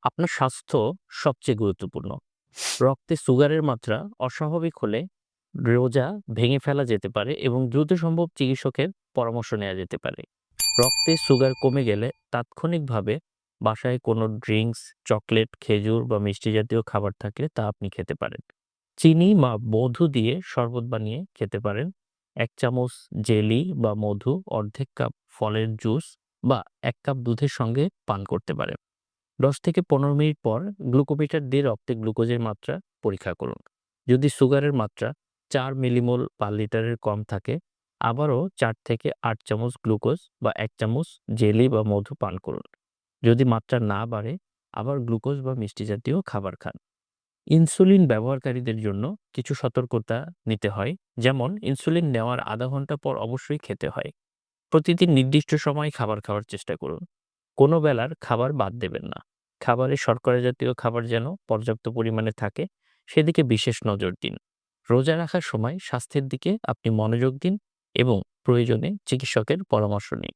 আপনার স্বাস্থ্য সবচেয়ে গুরুত্বপূর্ণ। রক্তে সুগারের মাত্রা অস্বাভাবিক হলে রোজা ভেঙে ফেলা যেতে পারে এবং দ্রুত সম্ভব চিকিৎসকের পরামর্শ নেওয়া যেতে পারে। রক্তে সুগার কমে গেলে তাৎক্ষণিকভাবে বাসায় কোনো ড্রিঙ্কস, চকলেট, খেজুর বা মিষ্টি জাতীয় খাবার থাকলে তা আপনি খেতে পারেন। চিনি বা মধু দিয়ে শরবত বানিয়ে খেতে পারেন। ১ চামচ জেলি বা মধু, অর্ধেক কাপ ফলের জুস বা ১ কাপ দুধের সঙ্গে পান করতে পারেন। ১০ থেকে ১৫ মিনিট পর গ্লুকোমিটার দিয়ে রক্তে গ্লুকোজের মাত্রা পরীক্ষা করুন। যদি সুগারের মাত্রা ৪ মিলিমোল পার লিটারের কম থাকে, আবারও ৪ থেকে ৮ চামচ গ্লুকোজ বা ১ চামচ জেলি বা মধু পান করুন। যদি মাত্রা না বাড়ে, আবার গ্লুকোজ বা মিষ্টি জাতীয় খাবার খান। ইনসুলিন ব্যবহারকারীদের জন্য কিছু সতর্কতা নিতে হয়, যেমন ইনসুলিন নেওয়ার আধা ঘন্টা পর অবশ্যই খেতে হয়। প্রতিদিন নির্দিষ্ট সময়ে খাবার খাওয়ার চেষ্টা করুন। কোনো বেলার খাবার বাদ দেবেন না। খাবারে শর্করা জাতীয় খাবার যেন পর্যাপ্ত পরিমাণে থাকে, সেদিকে বিশেষ নজর দিন। রোজা রাখার সময় স্বাস্থ্যের দিকে আপনি মনোযোগ দিন এবং প্রয়োজনে চিকিৎসকের পরামর্শ নিন।